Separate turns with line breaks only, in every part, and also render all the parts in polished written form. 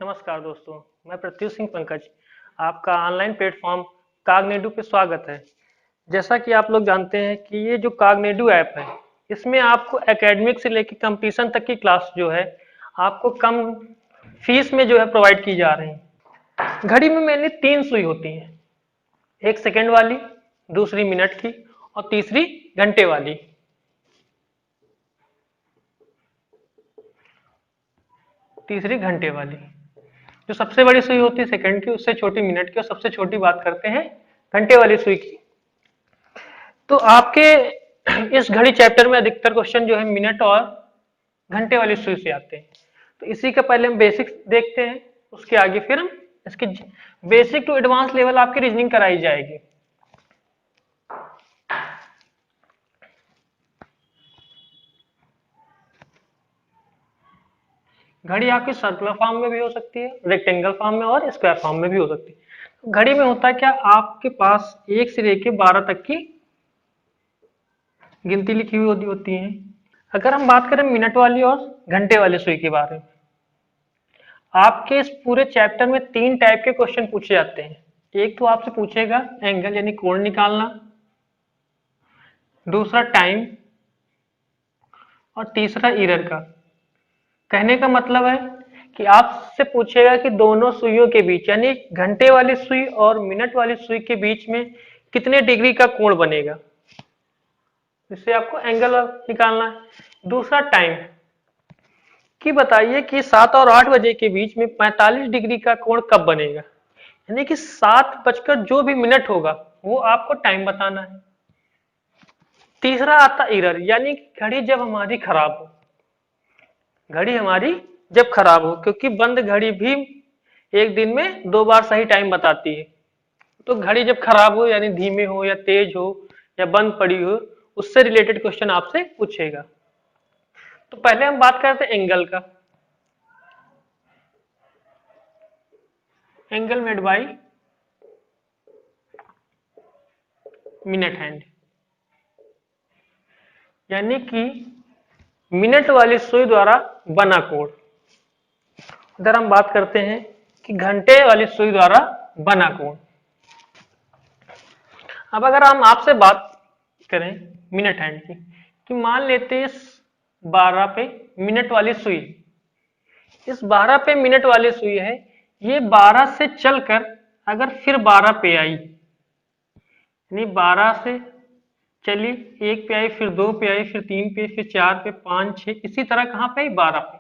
नमस्कार दोस्तों, मैं प्रत्युष सिंह पंकज आपका ऑनलाइन प्लेटफॉर्म कागनेडू पे स्वागत है। जैसा कि आप लोग जानते हैं कि ये जो कागनेडू ऐप है, इसमें आपको एकेडमिक से लेकर कंपटीशन तक की क्लास जो है आपको कम फीस में जो है प्रोवाइड की जा रही है। घड़ी में मैंने 3 सुई होती हैं, एक सेकेंड वाली, दूसरी मिनट की और तीसरी घंटे वाली। तीसरी घंटे वाली। जो सबसे बड़ी सुई होती है सेकंड की, उससे छोटी मिनट की और सबसे छोटी बात करते हैं घंटे वाली सुई की। तो आपके इस घड़ी चैप्टर में अधिकतर क्वेश्चन जो है मिनट और घंटे वाली सुई से आते हैं। तो इसी का पहले हम बेसिक्स देखते हैं, उसके आगे फिर हम इसकी बेसिक टू एडवांस लेवल आपकी रीजनिंग कराई जाएगी। घड़ी आपकी सर्कुलर फॉर्म में भी हो सकती है, रेक्टेंगल फॉर्म में और स्क्वायर फॉर्म में भी हो सकती है। घड़ी में होता है क्या, आपके पास 1 से लेके 12 तक की गिनती लिखी हुई होती है। अगर हम बात करें मिनट वाली और घंटे वाली सुई के बारे में, आपके इस पूरे चैप्टर में 3 टाइप के क्वेश्चन पूछे जाते हैं। एक तो आपसे पूछेगा एंगल यानी कोण निकालना, दूसरा टाइम और तीसरा एरर का। कहने का मतलब है कि आपसे पूछेगा कि दोनों सुइयों के बीच यानी घंटे वाली सुई और मिनट वाली सुई के बीच में कितने डिग्री का कोण बनेगा, इससे आपको एंगल निकालना है। दूसरा टाइम कि बताइए कि 7 और 8 बजे के बीच में 45 डिग्री का कोण कब बनेगा, यानी कि 7 बजकर जो भी मिनट होगा वो आपको टाइम बताना है। तीसरा आता एरर, यानी घड़ी जब हमारी खराब हो, घड़ी हमारी जब खराब हो, क्योंकि बंद घड़ी भी एक दिन में 2 बार सही टाइम बताती है। तो घड़ी जब खराब हो यानी धीमे हो या तेज हो या बंद पड़ी हो, उससे रिलेटेड क्वेश्चन आपसे पूछेगा। तो पहले हम बात करते हैं एंगल का। Angle made by minute hand, यानी कि मिनट वाली सुई द्वारा बना कोण। इधर हम बात करते हैं कि घंटे वाली सुई द्वारा बना कोण। अब अगर हम आपसे बात करें मिनट हैंड की, कि मान लेते हैं इस 12 पे मिनट वाली सुई, इस 12 पे मिनट वाली सुई है, ये 12 से चलकर अगर फिर 12 पे आई, यानी 12 से चली, 1 पे आई, फिर 2 पे आई, फिर 3 पे, फिर 4 पे, 5, 6, इसी तरह कहां पे आई, 12 पे।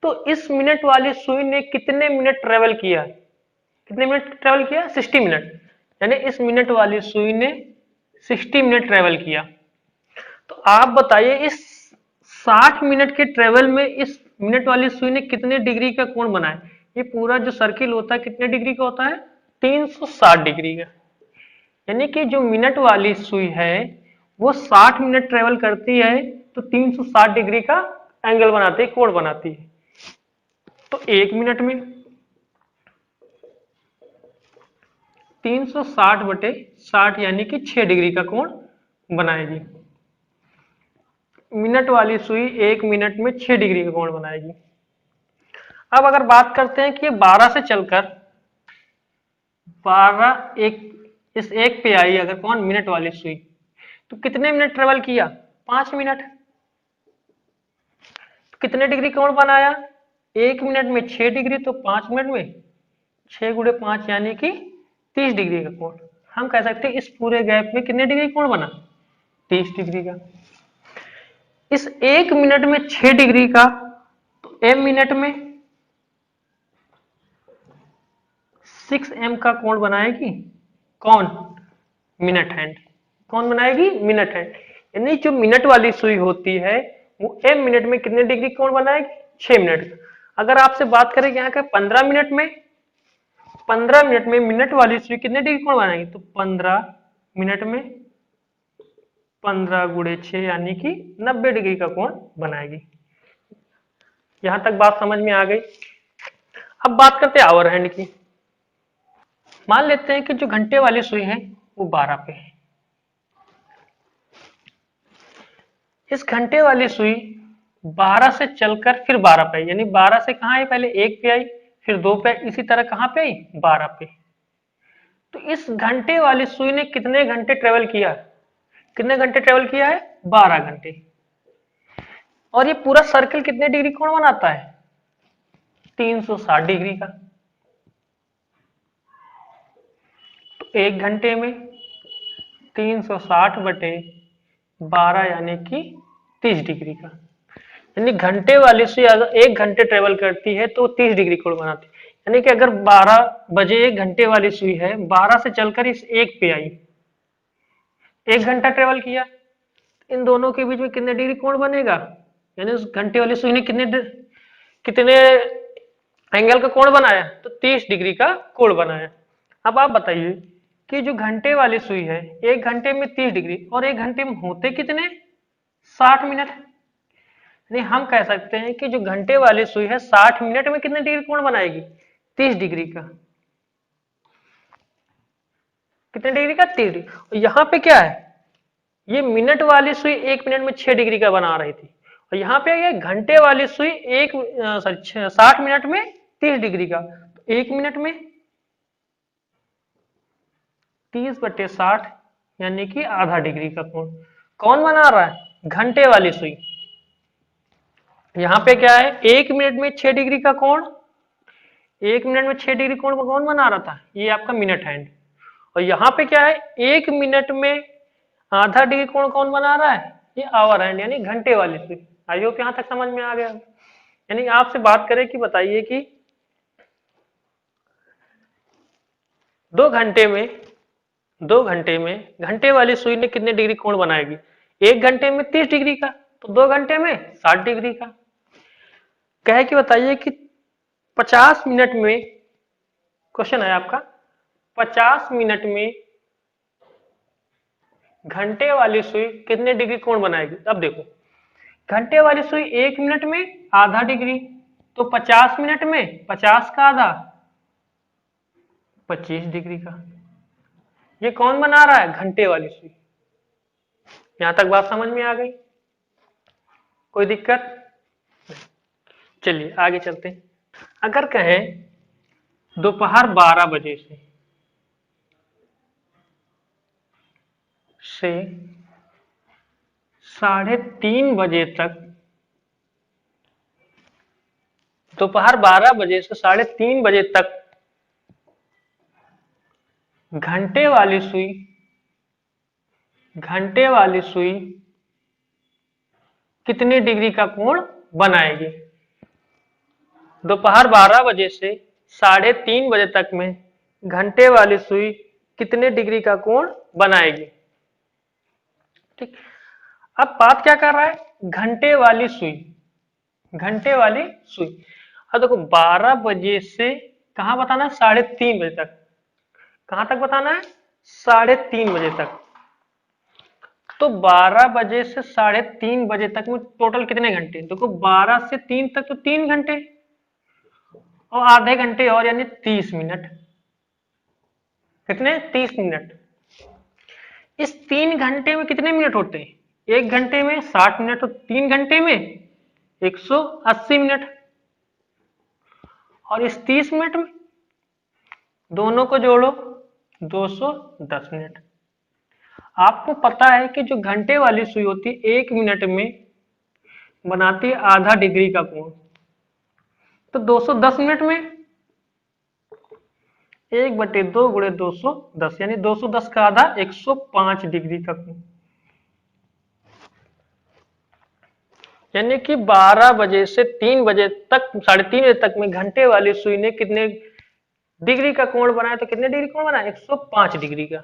तो इस मिनट वाली सुई ने कितने मिनट ट्रेवल किया, कितने मिनट ट्रेवल किया, 60 मिनट। यानी इस मिनट वाली सुई ने 60 मिनट ट्रेवल किया। तो आप बताइए इस 60 मिनट के ट्रेवल में इस मिनट वाली सुई ने कितने डिग्री का कोण बनाया। ये पूरा जो सर्किल होता है कितने डिग्री का होता है, 360 डिग्री का। यानी कि जो मिनट वाली सुई है वो 60 मिनट ट्रेवल करती है तो 360 डिग्री का एंगल बनाती है, कोण बनाती है। तो 1 मिनट में 360 बटे 60 यानी कि 6 डिग्री का कोण बनाएगी। मिनट वाली सुई 1 मिनट में 6 डिग्री का कोण बनाएगी। अब अगर बात करते हैं कि 12 से चलकर 12 एक इस एक पे आई अगर कौन, मिनट वाली सुई, तो कितने मिनट ट्रेवल किया, 5 मिनट। तो कितने डिग्री कोण बनाया, 1 मिनट में 6 डिग्री, तो 5 मिनट में 6 गुणे 5 यानी कि 30 डिग्री का कोण। हम कह सकते हैं इस पूरे गैप में कितने डिग्री कोण बना, 30 डिग्री का। इस 1 मिनट में 6 डिग्री का, तो m मिनट में 6m का कोण बनाएगी कौन, मिनट हैंड। कौन बनाएगी, मिनट हैंड। यानी जो मिनट वाली सुई होती है वो m मिनट में कितने डिग्री कोण बनाएगी, 6 मिनट। अगर आपसे बात करें यहाँ का 15 मिनट में, 15 मिनट में मिनट वाली सुई कितने डिग्री कोण बनाएगी, तो 15 मिनट में 15 गुणे 6 यानी कि 90 डिग्री का कोण बनाएगी। यहां तक बात समझ में आ गई। अब बात करते हैं आवर हैंड की। मान लेते हैं कि जो घंटे वाली सुई है वो 12 पे है। इस घंटे वाली सुई 12 से चलकर फिर 12 पे आई, यानी 12 से कहां आई, पहले 1 पे आई, फिर 2 पे, इसी तरह कहाँ पे आई 12 पे। तो इस घंटे वाली सुई ने कितने घंटे ट्रेवल किया, कितने घंटे ट्रेवल किया है 12 घंटे। और ये पूरा सर्कल कितने डिग्री कोण बनाता है 360 डिग्री का। तो 1 घंटे में 360 बटे 12 यानी कि 30 डिग्री का। यानी घंटे वाली सुई अगर 1 घंटे ट्रेवल करती है तो 30 डिग्री कोण बनाती है। यानी कि अगर 12 बजे 1 घंटे वाली सुई है, 12 से चलकर इस 1 पे आई, 1 घंटा ट्रेवल किया, इन दोनों के बीच में कितने डिग्री कोण बनेगा, यानी उस घंटे वाली सुई ने कितने एंगल का कोण बनाया, तो 30 डिग्री का कोण बनाया। अब आप बताइए कि जो घंटे वाली सुई है 1 घंटे में 30 डिग्री और 1 घंटे में होते कितने 60 मिनट। यानी हम कह सकते हैं कि जो घंटे वाली सुई है 60 मिनट में कितने डिग्री कोण बनाएगी 30 डिग्री का। कितने डिग्री का 30 डिग्री। और यहाँ पे क्या है, ये मिनट वाली सुई 1 मिनट में 6 डिग्री का बना रही थी, और यहाँ पे ये घंटे वाली सुई 60 मिनट में 30 डिग्री का। तो 1 मिनट में 30/60 यानी कि आधा डिग्री का कोण कौन बना रहा है, घंटे वाली सुई। यहाँ पे क्या है 1 मिनट में 6 डिग्री का कोण, 1 मिनट में 6 डिग्री कोण कौन बना रहा था, ये आपका मिनट हैंड। और यहाँ पे क्या है 1 मिनट में आधा डिग्री कोण कौन बना रहा है, ये आवर हैंड यानी घंटे वाली सुई। आई होप यहाँ तक समझ में आ गया। यानी आपसे बात करें कि बताइए कि 2 घंटे में घंटे वाली सुई ने कितने डिग्री कोण बनाएगी, 1 घंटे में 30 डिग्री का, तो 2 घंटे में 60 डिग्री का। कहे कि बताइए कि 50 मिनट में, क्वेश्चन है आपका 50 मिनट में घंटे वाली सुई कितने डिग्री कोण बनाएगी। अब देखो घंटे वाली सुई 1 मिनट में आधा डिग्री, तो 50 मिनट में 50 का आधा 25 डिग्री का। ये कौन बना रहा है, घंटे वाली सुई। यहां तक बात समझ में आ गई, कोई दिक्कत। चलिए आगे चलते हैं। अगर कहें दोपहर 12 बजे से 3:30 बजे तक, दोपहर 12 बजे से 3:30 बजे तक घंटे वाली सुई कितने डिग्री का कोण बनाएगी। दोपहर 12 बजे से 3:30 बजे तक में घंटे वाली सुई कितने डिग्री का कोण बनाएगी। ठीक, अब बात क्या कर रहा है, घंटे वाली सुई, घंटे वाली सुई। अब देखो 12 बजे से कहां बताना है 3:30 बजे तक, कहां तक बताना है 3:30 बजे तक। तो 12 बजे से 3:30 बजे तक में टोटल कितने घंटे, देखो 12 से 3 तक तो 3 घंटे, और आधे घंटे और यानी 30 मिनट। कितने 30 मिनट। इस 3 घंटे में कितने मिनट होते हैं, 1 घंटे में 60 मिनट, तो 3 घंटे में 180 मिनट, और इस 30 मिनट में दोनों को जोड़ो 210 मिनट। आपको पता है कि जो घंटे वाली सुई होती है 1 मिनट में बनाती है आधा डिग्री का कोण, तो 210 मिनट में 1/2 गुणे 210 यानी 210 का आधा 105 डिग्री का कोण। यानी कि 12 बजे से 3 बजे तक, 3:30 बजे तक में घंटे वाली सुई ने कितने डिग्री का कोण बनाया, तो कितने डिग्री कोण बनाया 105 डिग्री का।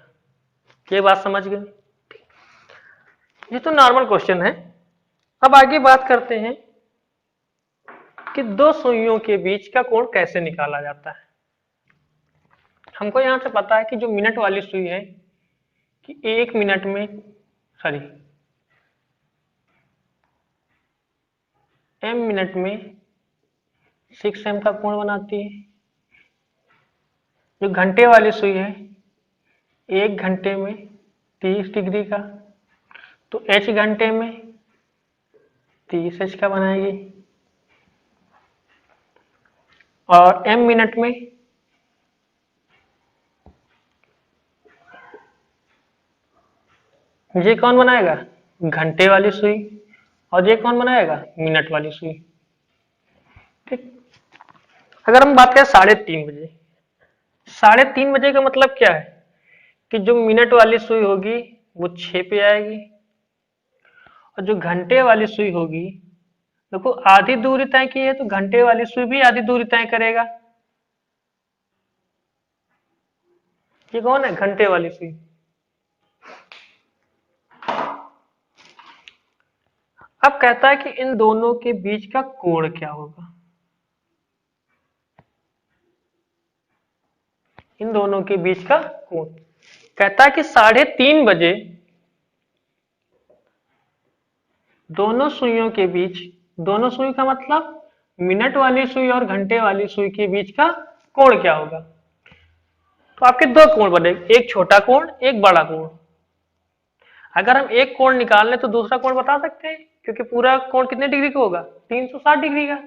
ये बात समझ गए। ये तो नॉर्मल क्वेश्चन है। अब आगे बात करते हैं कि दो सुइयों के बीच का कोण कैसे निकाला जाता है। हमको यहां से पता है कि जो मिनट वाली सुई है कि 1 मिनट में m मिनट में 6m का कोण बनाती है। जो घंटे वाली सुई है 1 घंटे में 30 डिग्री का, तो h घंटे में 30h का बनाएगी। और m मिनट में ये कौन बनाएगा? घंटे वाली सुई। और ये कौन बनाएगा? मिनट वाली सुई। ठीक। अगर हम बात करें 3:30 बजे, 3:30 बजे का मतलब क्या है कि जो मिनट वाली सुई होगी वो 6 पे आएगी, और जो घंटे वाली सुई होगी, देखो आधी दूरी तय की है तो घंटे वाली सुई भी आधी दूरी तय करेगा। ये कौन है? घंटे वाली सुई। अब कहता है कि इन दोनों के बीच का कोण क्या होगा। इन दोनों के बीच का कोण कहता है कि 3:30 बजे दोनों सुइयों के बीच, दोनों सुई का मतलब मिनट वाली सुई और घंटे वाली सुई के बीच का कोण क्या होगा। तो आपके दो कोण बनेंगे, एक छोटा कोण, एक बड़ा कोण। अगर हम एक कोण निकाल लें तो दूसरा कोण बता सकते हैं, क्योंकि पूरा कोण कितने डिग्री का होगा? 360 डिग्री का।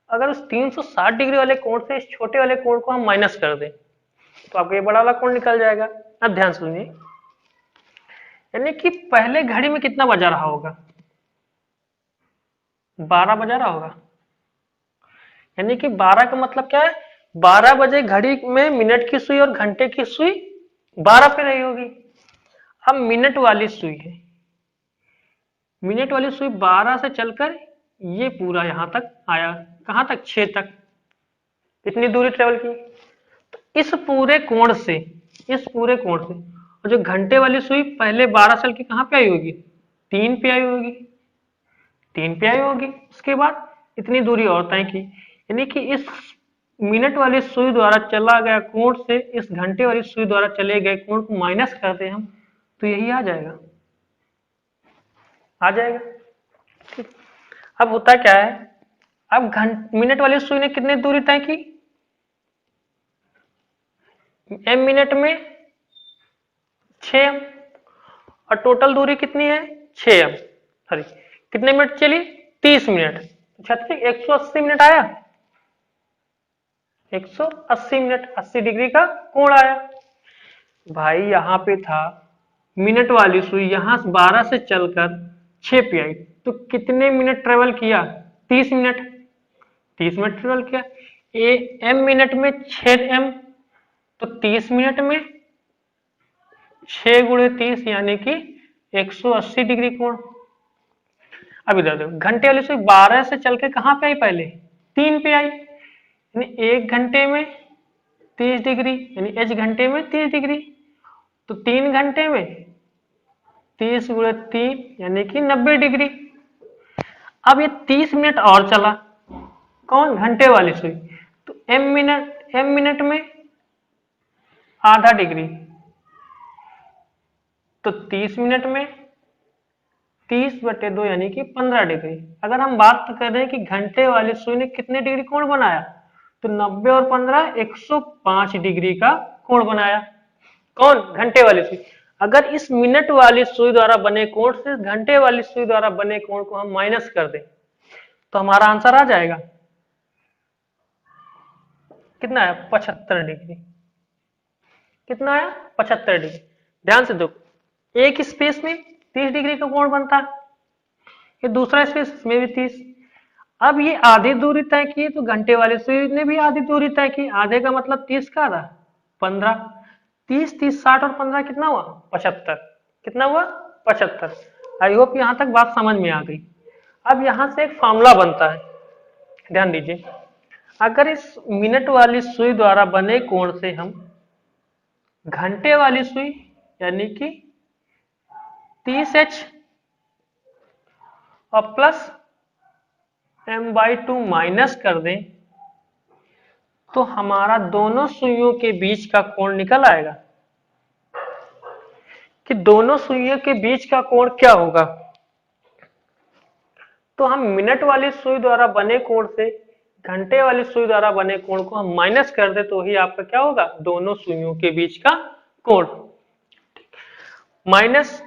अगर उस 360 डिग्री वाले कोण से इस छोटे वाले कोण को हम माइनस कर दें तो आपको ये बड़ा वाला कोण निकल जाएगा। अब ध्यान सुनिए, यानी कि पहले घड़ी में कितना बजा रहा होगा? 12 बजा रहा होगा। यानी कि 12 का मतलब क्या है? 12 बजे घड़ी में मिनट की सुई और घंटे की सुई 12 पे रही होगी। अब मिनट वाली सुई है, मिनट वाली सुई 12 से चलकर ये पूरा यहां तक आया, कहां तक? 6 तक। इतनी दूरी ट्रेवल की। तो इस पूरे कोण से, इस पूरे कोण से, और जो घंटे वाली सुई पहले 12 चल के कहां पे आई होगी? 3 पे आई होगी। 3 पे आई होगी, उसके बाद इतनी दूरी और तय की। यानी कि इस मिनट वाली सुई द्वारा चला गया कोण से इस घंटे वाली सुई द्वारा चले गए कोण को माइनस करते हम तो यही आ जाएगा, आ जाएगा। ठीक। अब होता क्या है, अब मिनट वाली सुई ने कितनी दूरी तय की? m मिनट में 6m, और टोटल दूरी कितनी है? 6m। सॉरी, कितने मिनट चली? 30 मिनट। तो 180 मिनट आया, 180 मिनट, 80 डिग्री का कोण आया। भाई यहां पे था मिनट वाली सुई, यहां 12 से चलकर 6 पे आई, तो कितने मिनट ट्रेवल किया? 30 मिनट। 30 मिनट ट्रेवल किया। m मिनट में 6m, तो 30 मिनट में 6 गुणे 30 यानी कि 180 डिग्री कोण। अब इधर देखो, घंटे वाली सुई 12 से चल के कहां पे आई? पहले 3 पे आई, यानी 1 घंटे में 30 डिग्री, यानी h घंटे में 30 डिग्री। तो 3 घंटे में 30 गुणे 3 यानी कि 90 डिग्री। अब ये 30 मिनट और चला, कौन? घंटे वाली सुई। तो m मिनट में आधा डिग्री, तो 30 मिनट में 30/2 यानी कि 15 डिग्री। अगर हम बात करें कि घंटे वाली सुई ने कितने डिग्री कोण बनाया, तो 90 और 15 105 डिग्री का कोण बनाया। कौन? घंटे वाली सुई। अगर इस मिनट वाली सुई द्वारा बने कोण से घंटे वाली सुई द्वारा बने कोण को हम माइनस कर दें तो हमारा आंसर आ जाएगा कितना है? 75 डिग्री। कितना है? 75 डिग्री। ध्यान से देखो, एक स्पेस में 30 डिग्री का कोण बनता है, ये दूसरा स्पेस में भी 30। अब ये आधी दूरी तय की तो घंटे वाली सुई ने भी आधी दूरी तय की। आधे का मतलब 30 का आधा 15। 30 30 60 और 15 कितना हुआ? 75। कितना हुआ? 75। आई होप यहां तक बात समझ में आ गई। अब यहां से एक फॉर्मूला बनता है, ध्यान दीजिए। अगर इस मिनट वाली सुई द्वारा बने कोण से हम घंटे वाली सुई यानी कि 30h और प्लस m/2 माइनस कर दें तो हमारा दोनों सुइयों के बीच का कोण निकल आएगा। कि दोनों सुइयों के बीच का कोण क्या होगा? तो हम मिनट वाली सुई द्वारा बने कोण से घंटे वाली सुई द्वारा बने कोण को हम माइनस कर दे तो ही आपका क्या होगा? दोनों सुइयों के बीच का कोण माइनस।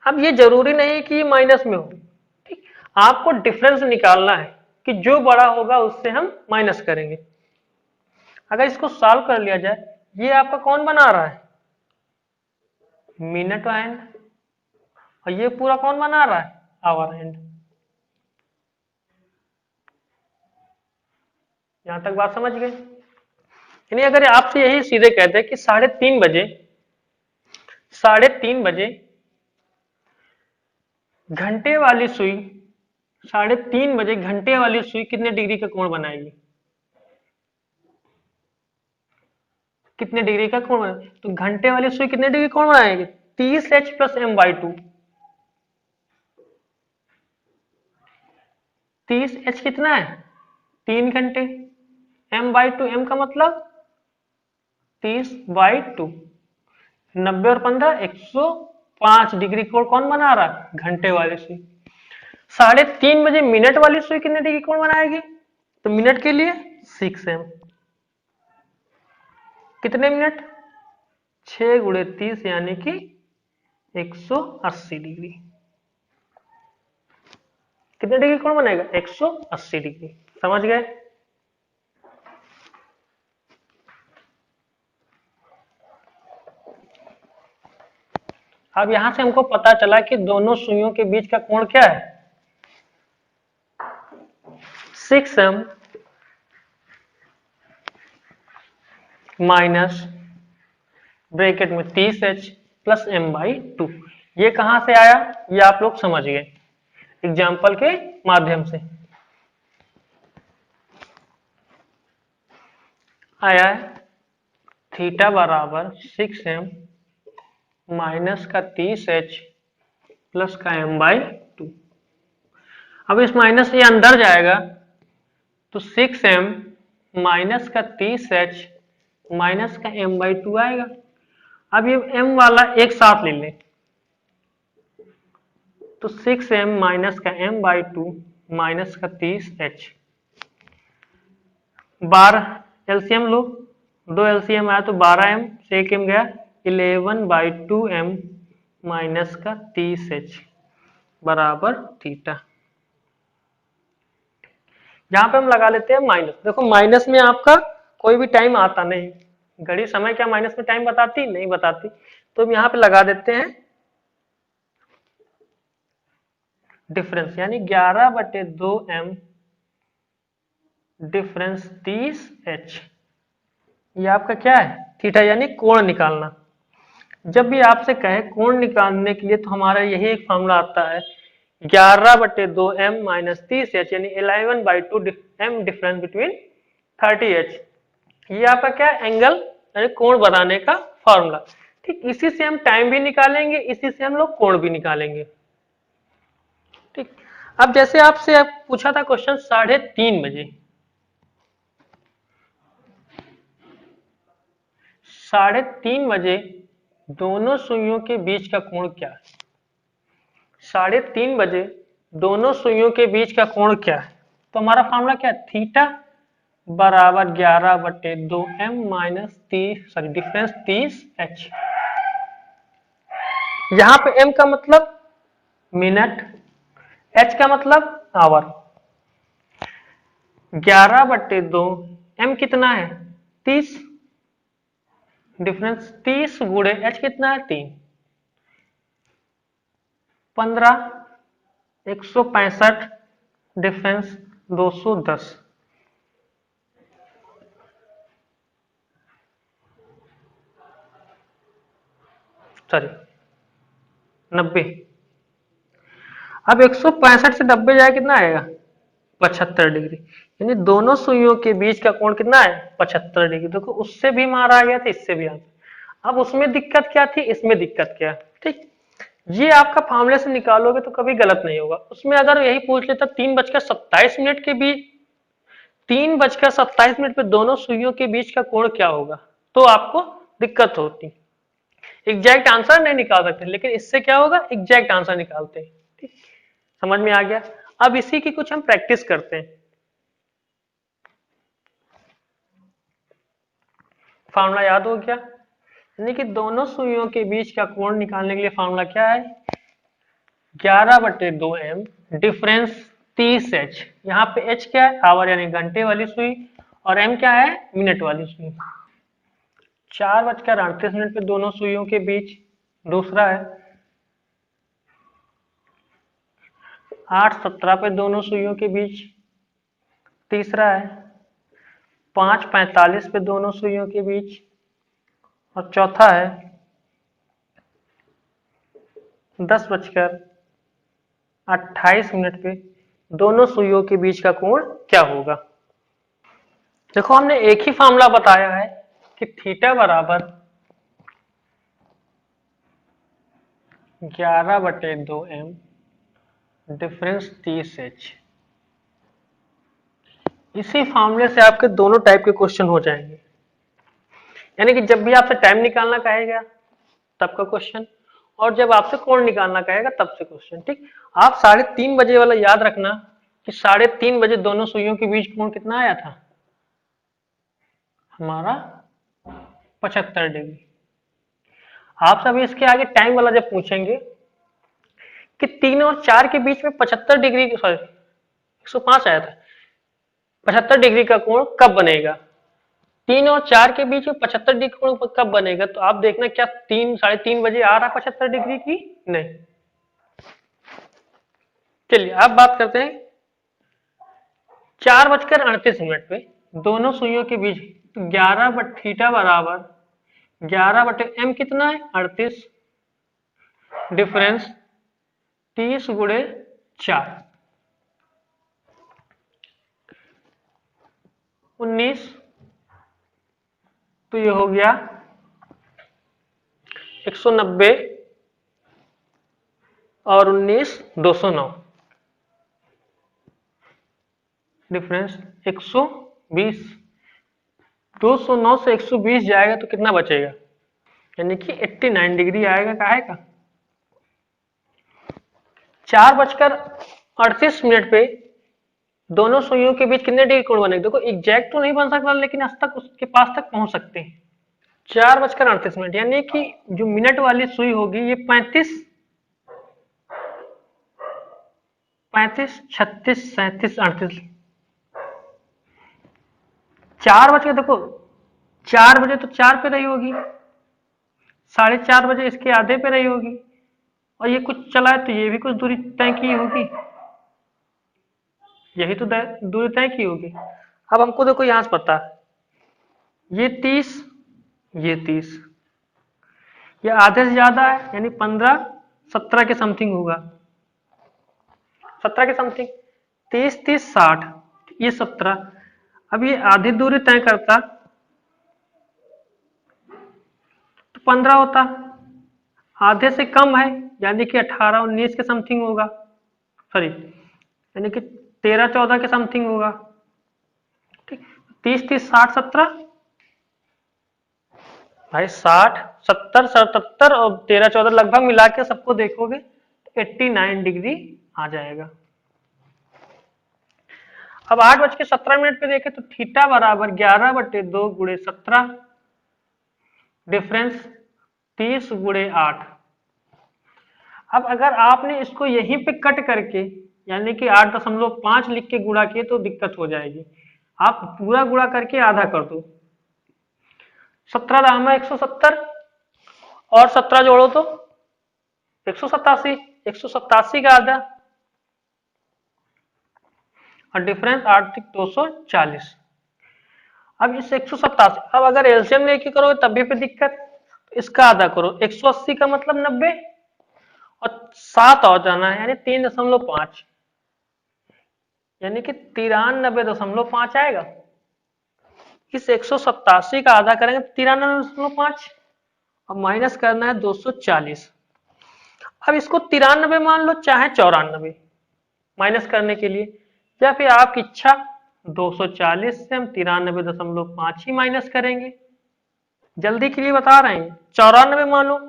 अब ये जरूरी नहीं कि ये माइनस में हो, ठीक, आपको डिफरेंस निकालना है कि जो बड़ा होगा उससे हम माइनस करेंगे। अगर इसको सॉल्व कर लिया जाए, ये आपका कौन बना रहा है, मिनट हैंड, और ये पूरा कौन बना रहा है, आवर हैंड। यहां तक बात समझ गए? यानी अगर आपसे यही सीधे कहते हैं कि 3:30 बजे, 3:30 बजे घंटे वाली सुई, 3:30 बजे घंटे वाली सुई कितने डिग्री का कोण बनाएगी, कितने डिग्री का कोण बनाएगी? तो घंटे वाली सुई कितने डिग्री कोण बनाएगी, 30H + m/2। 30H कितना है, 3 घंटे, m/2, m का मतलब 30/2, 90 और 15 105 डिग्री कोण कौन बना रहा है, घंटे वाली सुई। 3:30 बजे मिनट वाली सुई कितने डिग्री कोण बनाएगी, तो मिनट के लिए 6m, कितने मिनट, 6 × 30 यानी कि 180 डिग्री। कितने डिग्री कोण बनेगा, 180 डिग्री। समझ गए? अब यहां से हमको पता चला कि दोनों सुइयों के बीच का कोण क्या है, 6m माइनस ब्रैकेट में 30H + m/2। ये कहां से आया, ये आप लोग समझ गए एग्जाम्पल के माध्यम से। आया है थीटा बराबर 6m माइनस का 30H प्लस का m/2। अब इस माइनस ये अंदर जाएगा तो 6m माइनस का 30H माइनस का m/2 आएगा। अब ये m वाला एक साथ ले लें तो 6m माइनस का m/2 माइनस का 30H, 12 एलसीएम लो, 2 एलसीएम आया तो 12m से 1m गया, 11/2m माइनस का 30H बराबर थीटा। यहां पे हम लगा लेते हैं माइनस। देखो माइनस में आपका कोई भी टाइम आता नहीं, घड़ी समय क्या माइनस में टाइम बताती, नहीं बताती, तो हम यहां पे लगा देते हैं डिफरेंस, यानी 11/2m डिफरेंस 30H। ये आपका क्या है, थीटा, यानी कोण निकालना। जब भी आपसे कहे कोण निकालने के लिए तो हमारा यही एक फॉर्मूला आता है, 11/2m माइनस 30H, यानी 11/2m डिफरेंस बिटवीन 30H। ये आपका क्या एंगल, यानी कोण बनाने का फॉर्मूला। ठीक, इसी से हम टाइम भी निकालेंगे, इसी से हम लोग कोण भी निकालेंगे। ठीक, अब जैसे आपसे पूछा था क्वेश्चन 3:30 बजे, 3:30 बजे दोनों सुइयों के बीच का कोण क्या है, 3:30 बजे दोनों सुइयों के बीच का कोण क्या है, तो हमारा फॉर्मूला क्या है, थीटा बराबर 11/2m माइनस 30 डिफरेंस 30H। यहां पे m का मतलब मिनट, h का मतलब आवर। 11/2m कितना है, 30, डिफरेंस 30 गुणे h कितना है, 3, 15, 165 डिफरेंस 210, सॉरी 90। अब 165 से 90 जाए कितना आएगा, 75 डिग्री, यानी दोनों सुइयों के बीच का कोण कितना है, 75 डिग्री। देखो उससे भी मारा गया था, इससे भी आता। अब उसमें दिक्कत क्या थी, इसमें दिक्कत क्या, ठीक, ये आपका फॉर्मूले से निकालोगे तो कभी गलत नहीं होगा। उसमें अगर यही पूछ लेता 3:27 के बीच, 3:27 पे दोनों सुइयों के बीच का कोण क्या होगा, तो आपको दिक्कत होती, एग्जैक्ट आंसर नहीं निकाल सकते, लेकिन इससे क्या होगा, एग्जैक्ट आंसर निकालते हैं। ठीक, समझ में आ गया? अब इसी की कुछ हम प्रैक्टिस करते हैं। फॉर्मूला याद हो गया, यानी कि दोनों सुइयों के बीच का कोण निकालने के लिए फॉर्मूला क्या है, 11/2m डिफरेंस 30H। यहाँ पे H क्या है, आवर यानी घंटे वाली सुई, और m क्या है, मिनट वाली सुई। 4:38 पे दोनों सुइयों के बीच दूसरा है। 8:17 पे दोनों सुइयों के बीच तीसरा है। 5:45 पे दोनों सुइयों के बीच और चौथा है। 10:28 पे दोनों सुइयों के बीच का कोण क्या होगा। देखो हमने एक ही फॉर्मूला बताया है कि थीटा बराबर 11/2m डिफरेंस 30h। इसी फॉर्मूले से आपके दोनों टाइप के क्वेश्चन हो जाएंगे, यानी कि जब भी आपसे टाइम निकालना कहेगा तब का क्वेश्चन, और जब आपसे कोण निकालना कहेगा तब से क्वेश्चन। ठीक, आप 3:30 वाला याद रखना कि 3:30 दोनों सुइयों के बीच कोण कितना आया था हमारा, 75 डिग्री। आप सब इसके आगे टाइम वाला जब पूछेंगे कि 3 और 4 के बीच में 75 डिग्री, सॉरी 105 आया था, 75 डिग्री का कोण कब बनेगा, 3 और 4 के बीच में 75 डिग्री कोण कब बनेगा, तो आप देखना क्या 3:30 आ रहा 75 डिग्री की नहीं। चलिए अब बात करते हैं 4:38 पे दोनों सुइयों के बीच 11 थीटा बराबर 11/m कितना है 38 डिफरेंस 30 गुणे 4 19, तो ये हो गया 190 और 19 209 डिफरेंस 120। 209 से 120 जाएगा तो कितना बचेगा, यानी कि 89 डिग्री आएगा। काहे का 4:38 पे दोनों सुइयों के बीच कितने डिग्री कोण बनेगा, देखो एग्जैक्ट तो नहीं बन सकता लेकिन आज तक उसके पास तक पहुंच सकते हैं। 4:38 यानी कि जो मिनट वाली सुई होगी ये 35 36 37 38 4 बजे, देखो 4 बजे तो 4 पे रही होगी, 4:30 इसके आधे पे रही होगी, और ये कुछ चला है तो ये भी कुछ दूरी तय की होगी, यही तो दूरी तय की होगी। अब हमको देखो यहां से पता ये 30 ये 30, ये आधे से ज्यादा है यानी 15 17 के समथिंग होगा, 17 के समथिंग। 30 30 60 ये 17, अब ये आधी दूरी तय करता तो 15 होता, आधे से कम है यानी कि 18 19 के समथिंग होगा, सॉरी यानी कि 13 14 के समथिंग होगा। ठीक, 30 30 60 17 भाई 60 70 77 और 13 14 लगभग मिला के सबको देखोगे तो 89 डिग्री आ जाएगा। अब 8:17 पे देखें तो थीटा बराबर 11/2 गुणे 17 डिफरेंस 30 गुणे 8। अब अगर आपने इसको यहीं पे कट करके यानी कि 8.5 लिख के गुणा किए तो दिक्कत हो जाएगी, आप पूरा गुणा करके आधा कर दो। 17 दामा 170 और 17 जोड़ो तो 187, 187 का आधा और डिफरेंस 8 240। अब इस 187, अब अगर एलसीएम लेके करोगे तब भी पे दिक्कत, इसका आधा करो 180 का मतलब 90 और 7 और जाना है यानी 3.5 यानी कि 93.5 आएगा। इस 187 का आधा करेंगे 93.5 और माइनस करना है 240। अब इसको 93 मान लो चाहे 94 माइनस करने के लिए, या फिर आपकी इच्छा 240 से हम 93.5 ही माइनस करेंगे, जल्दी के लिए बता रहे हैं 94 मान लो।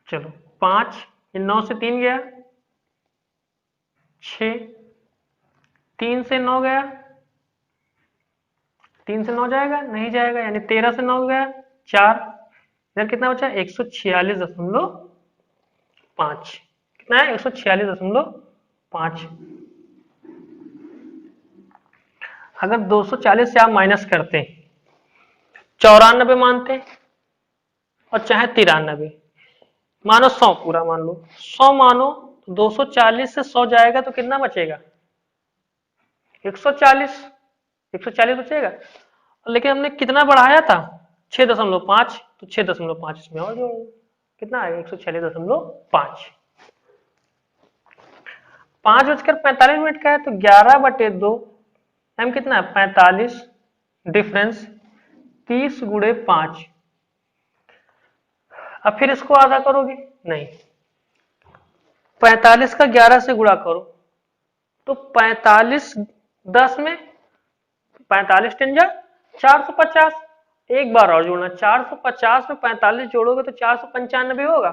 चलो 5, 9 से 3 गया 6, 3 से 9 गया, 3 से 9 जाएगा नहीं जाएगा यानी 13 से 9 गया 4, इधर कितना बचा 146.5, कितना है 146.5। अगर 240 से आप माइनस करते 94 मानते और चाहे 93, मानो 100 पूरा मान लो, 100 मानो, 240 से 100 जाएगा तो कितना बचेगा? 140, 140 बचेगा। लेकिन हमने कितना बढ़ाया था? 6.5, तो 6.5 इसमें और जोड़ दो। कितना आएगा? 146.5। 5:45 का है तो 11/2, टाइम कितना है? 45, डिफरेंस 30 × 5। अब फिर इसको आधा करोगे? नहीं, 45 का 11 से गुणा करो तो 45 10 में 45 × 450। एक बार और जोड़ना, 450 में 45 जोड़ोगे तो 495 होगा।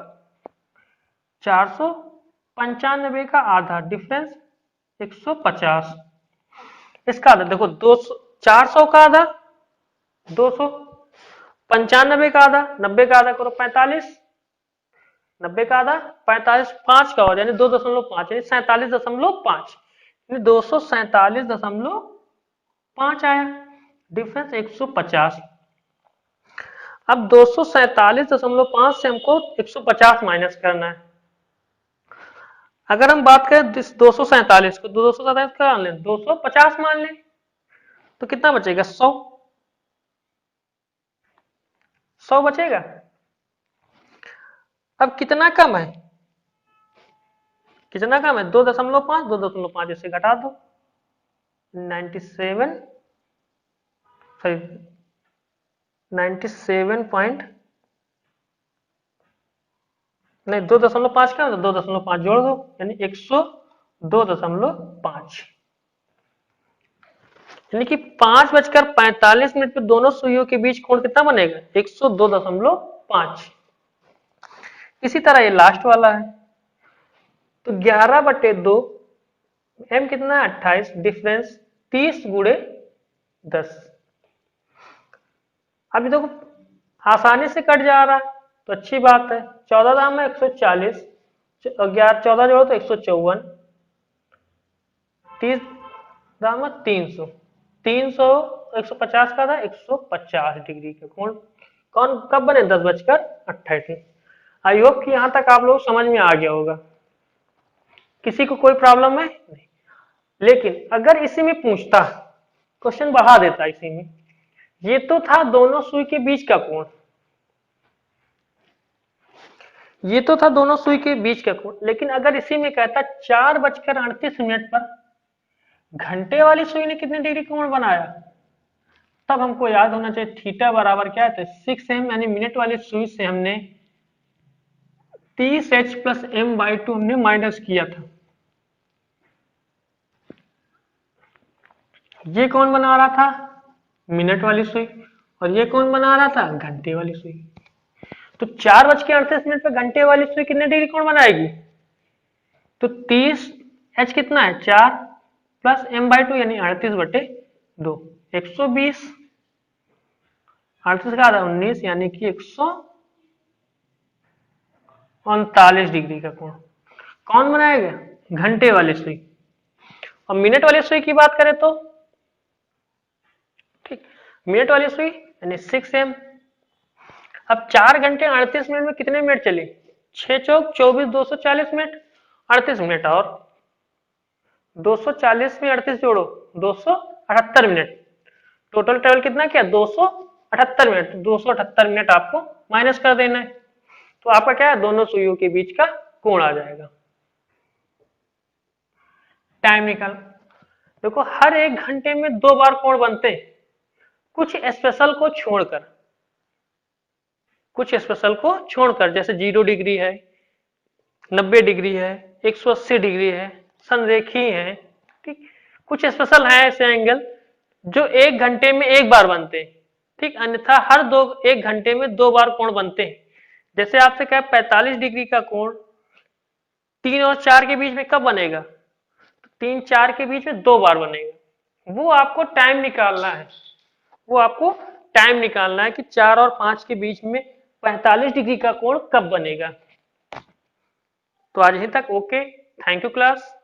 495 का आधा, डिफरेंस 150। इसका आधा देखो, 200, 400 का आधा 200, 95 का आधा, 90 का आधा करो 45, 90 का आधा 45, 5 का हो यानी 2.5 यानी 47.5, यानी 247.5 आया, डिफरेंस 150। अब 247.5 से हमको 150 माइनस करना है। अगर हम बात करें 247 को, 247 का मान लें, 250 मान लें तो कितना बचेगा? 100, 100 बचेगा। अब कितना कम है? कितना कम है? 2.5, 2.5 इससे घटा दो, 97, सॉरी 97 पॉइंट, नहीं 2.5 क्या होता है? 2.5 जोड़ दो यानी 102.5, यानी कि 5:45 पे दोनों सुइयों के बीच कोण कितना बनेगा? 102.5। इसी तरह ये लास्ट वाला है तो 11/2, एम कितना है? 28, डिफरेंस 30 × 10। अभी देखो आसानी से कट जा रहा है तो अच्छी बात है। 14 दाम में 140, 11 14 जोड़ो तो 154, 30 दाम में 300, 300 150 का था, 150 डिग्री का कोण कौन कब बने? 10:28। आई होप कि यहां तक आप लोग समझ में आ गया होगा, किसी को कोई प्रॉब्लम है? नहीं। लेकिन अगर इसी में पूछता, क्वेश्चन बढ़ा देता इसी में, ये तो था दोनों सुई के बीच का कोण, ये तो था दोनों सुई के बीच का कोण, लेकिन अगर इसी में कहता 4:38 पर घंटे वाली सुई ने कितने डिग्री कोण बनाया, तब हमको याद होना चाहिए थीटा बराबर क्या है? 6m, यानी मिनट वाली सुई से हमने 30h + m/2 हमने माइनस किया था। ये कौन बना रहा था? मिनट वाली सुई। और ये कौन बना रहा था? घंटे वाली सुई। तो 4:38 पे घंटे वाली सुई कितने डिग्री कोण बनाएगी? तो 30h कितना है? 4 + m/2 यानी 38/2, 120, 38 का आधा 19 यानी कि 139 डिग्री का कोण कौन बनाएगा? घंटे वाली सुई। और मिनट वाली सुई की बात करें तो ठीक, मिनट वाली सुई यानी 6m। अब 4 घंटे 38 मिनट में कितने मिनट चले? 6 चौक 24, 240 मिनट, 38 मिनट और 240 में 38 जोड़ो 278 मिनट, टोटल ट्रेवल कितना किया? 278 मिनट। 278 मिनट आपको माइनस कर देना है तो आपका क्या है? दोनों सुइयों के बीच का कोण आ जाएगा। टाइम निकाल, देखो हर 1 घंटे में 2 बार कोण बनते हैं, कुछ स्पेशल को छोड़कर, कुछ स्पेशल को छोड़कर, जैसे 0 डिग्री है, 90 डिग्री है, 180 डिग्री है, संरेखी है, ठीक। कुछ स्पेशल है ऐसे एंगल जो 1 घंटे में 1 बार बनते हैं, ठीक। अन्यथा हर 1 घंटे में 2 बार कोण बनते हैं। जैसे आपसे कहा 45 डिग्री का कोण 3 और 4 के बीच में कब बनेगा? तो 3 4 के बीच में 2 बार बनेगा। वो आपको टाइम निकालना है, वो आपको टाइम निकालना है कि 4 और 5 के बीच में 45 डिग्री का कोण कब बनेगा। तो आज यहीं तक, ओके, थैंक यू क्लास।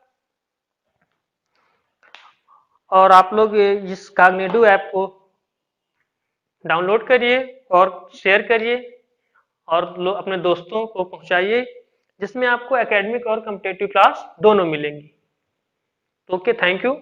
और आप लोग इस काग्निडो ऐप को डाउनलोड करिए और शेयर करिए और अपने दोस्तों को पहुंचाइए, जिसमें आपको एकेडमिक और कम्पिटेटिव क्लास दोनों मिलेंगी। Okay, thank you.